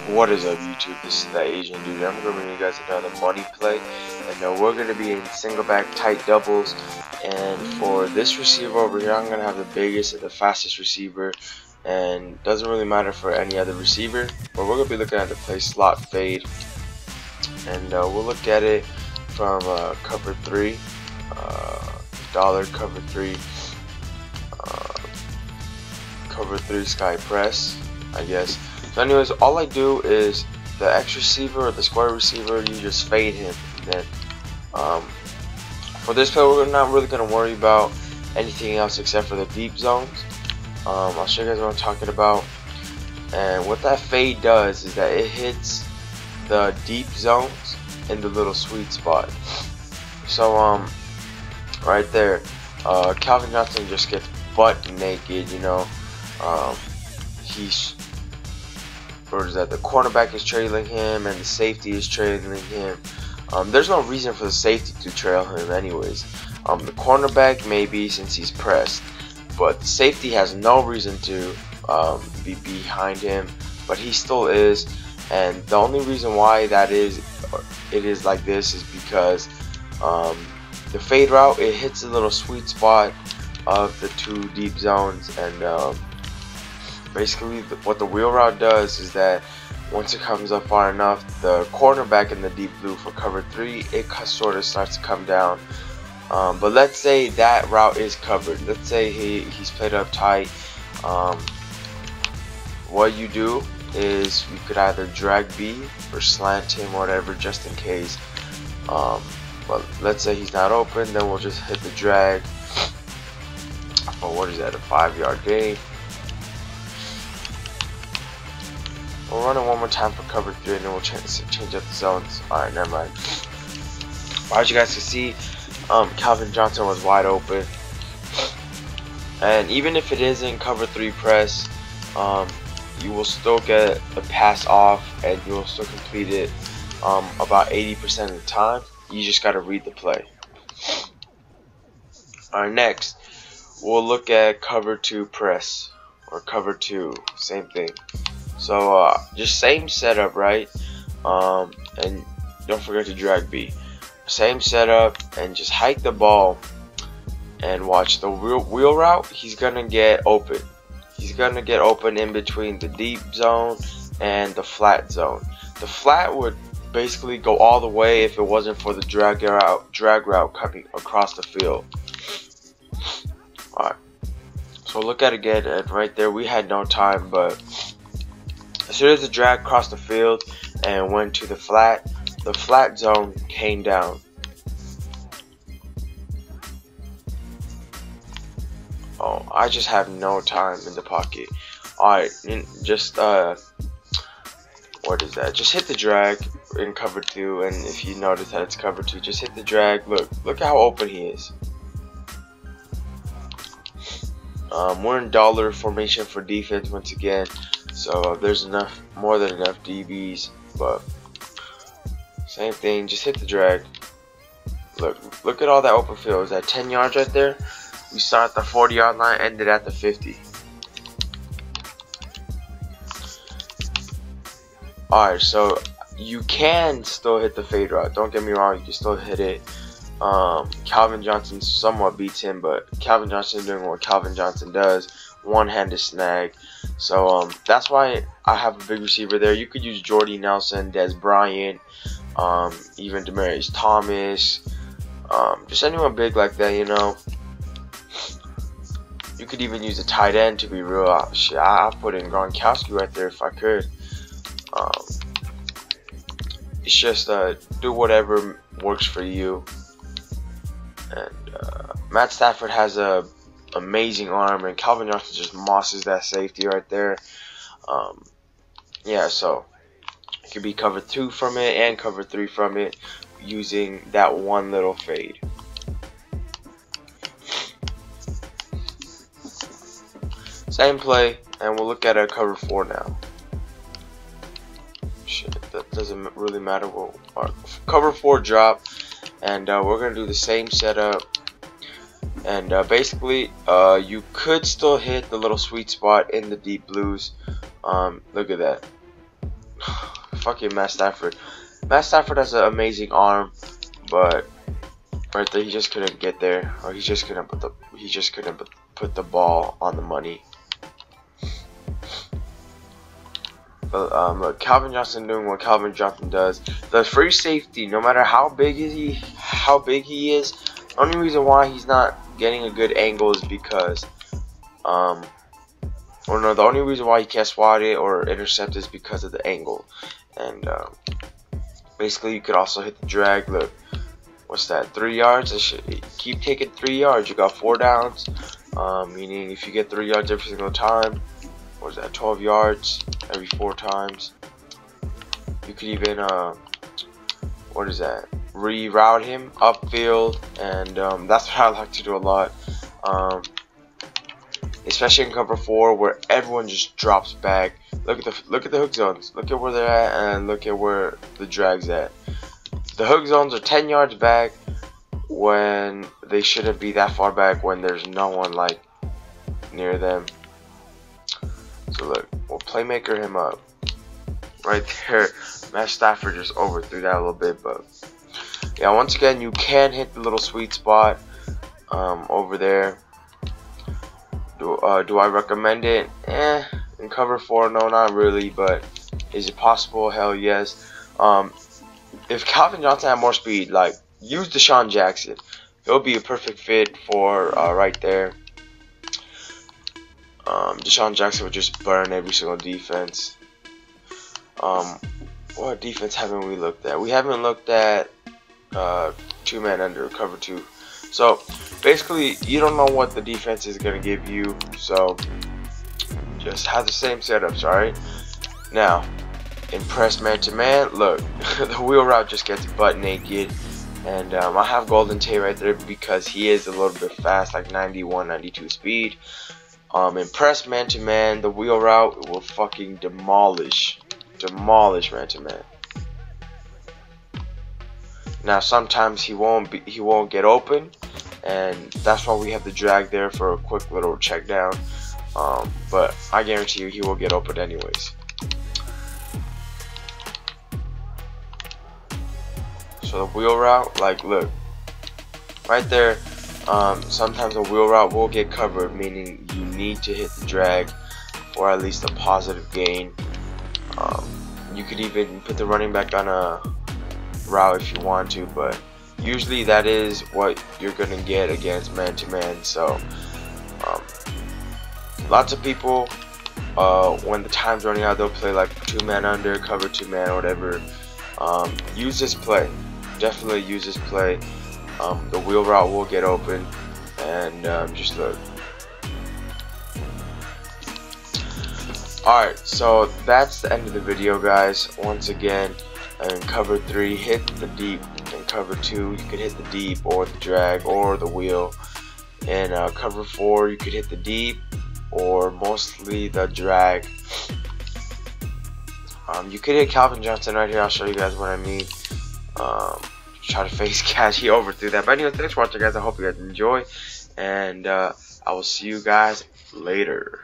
What is up, YouTube? This is that Asian dude. I'm gonna bring you guys another money play, and we're gonna be in single back tight doubles. And for this receiver over here, I'm gonna have the biggest and the fastest receiver, and doesn't really matter for any other receiver. But we're gonna be looking at the play slot fade, and we'll look at it from cover 3, dollar cover 3, cover 3 sky press, I guess. So anyways, all I do is the X receiver or the square receiver, you just fade him. And then for this play, we're not really going to worry about anything else except for the deep zones. I'll show you guys what I'm talking about. And what that fade does is that it hits the deep zones in the little sweet spot. So right there, Calvin Johnson just gets butt naked, you know. The cornerback is trailing him and the safety is trailing him. There's no reason for the safety to trail him anyways. The cornerback maybe, since he's pressed, but the safety has no reason to be behind him, but he still is. And the only reason why it is like this is because the fade route, it hits a little sweet spot of the two deep zones. And basically what the wheel route does is that once it comes up far enough, the cornerback in the deep blue for cover 3, it sort of starts to come down. But let's say that route is covered. Let's say he's played up tight. What you do is you could either drag B or slant him or whatever, just in case. But let's say he's not open, then we'll just hit the drag. What is that, a 5-yard gain? We'll run it one more time for cover 3, and then we'll change up the zones. Alright, never mind. As you guys can see, Calvin Johnson was wide open. And even if it is in cover 3 press, you will still get the pass off, and you will still complete it about 80% of the time. You just got to read the play. Alright, next, we'll look at cover 2 press, or cover 2, same thing. So just same setup, right? And don't forget to drag B. Same setup, and just hike the ball and watch the wheel route. He's gonna get open. He's gonna get open in between the deep zone and the flat zone. The flat would basically go all the way if it wasn't for the drag route coming across the field. Alright. So look at it again, and right there we had no time, but as soon as the drag crossed the field and went to the flat zone came down. Oh, I just have no time in the pocket. Alright, just what is that? Just hit the drag in cover 2, and if you notice that it's cover 2, just hit the drag. Look how open he is. We're in dollar formation for defense once again. So there's more than enough DBs, but same thing, just hit the drag. Look at all that open field. Is that 10 yards right there? We start at the 40-yard line, ended at the 50. Alright, so you can still hit the fade route. Don't get me wrong, you can still hit it. Calvin Johnson somewhat beats him, but Calvin Johnson is doing what Calvin Johnson does, one-handed snag. So that's why I have a big receiver there. You could use Jordy Nelson, Des Bryant, even Demaryius Thomas, just anyone big like that, you know. You could even use a tight end, to be real. Shit, I'll put in Gronkowski right there if I could. It's just do whatever works for you. And Matt Stafford has a amazing arm, and Calvin Johnson just mosses that safety right there. Yeah, so it could be cover 2 from it and cover 3 from it using that one little fade. Same play, and we'll look at a cover 4 now. Shit, that doesn't really matter. Cover 4 drop, and we're gonna do the same setup. And basically, you could still hit the little sweet spot in the deep blues. Look at that. fucking Matt Stafford. Matt Stafford has an amazing arm, but right there he just couldn't get there, or he just couldn't put the ball on the money. But Calvin Johnson doing what Calvin Johnson does. The free safety, no matter how big he is, the only reason why he's not getting a good angle is because the only reason why he can't swat it or intercept is because of the angle. And basically you could also hit the drag. Look, what's that, 3 yards? It should keep taking 3 yards. You got 4 downs, meaning if you get 3 yards every single time, what is that, 12 yards every 4 times. You could even what is that, reroute him upfield, and that's what I like to do a lot, especially in cover 4 where everyone just drops back. Look at the hook zones. Look at where they're at, and look at where the drag's at. The hook zones are 10 yards back when they shouldn't be that far back when there's no one like near them. So look, we'll playmaker him up right there. Matt Stafford just overthrew that a little bit, but yeah, once again, you can hit the little sweet spot over there. Do I recommend it? In cover 4, no, not really. But is it possible? Hell yes. If Calvin Johnson had more speed, like, use Deshaun Jackson. He'll be a perfect fit for right there. Deshaun Jackson would just burn every single defense. What defense haven't we looked at? We haven't looked at 2-man under, cover 2. So basically, you don't know what the defense is gonna give you. So just have the same setups, alright? Now, in press man-to-man, look, the wheel route just gets butt naked. And I have Golden Tate right there because he is a little bit fast, like 91, 92 speed. In press man-to-man, the wheel route will fucking demolish man-to-man. Now sometimes he won't get open, and that's why we have the drag there for a quick little check down. But I guarantee you he will get open anyways. So the wheel route, like, look, right there. Sometimes a wheel route will get covered, meaning you need to hit the drag for at least a positive gain. You could even put the running back on a route if you want to, but usually that is what you're gonna get against man-to-man. So lots of people, when the time's running out, they'll play like 2-man under, cover 2-man, or whatever. Use this play. Definitely use this play. The wheel route will get open, and just look. Alright, so that's the end of the video, guys. Once again, in cover 3, hit the deep. In cover 2, you could hit the deep or the drag or the wheel. In cover 4, you could hit the deep or mostly the drag. You could hit Calvin Johnson right here. I'll show you guys what I mean. Try to face catch. He overthrew that. But anyway, thanks for watching, guys. I hope you guys enjoy, and I will see you guys later.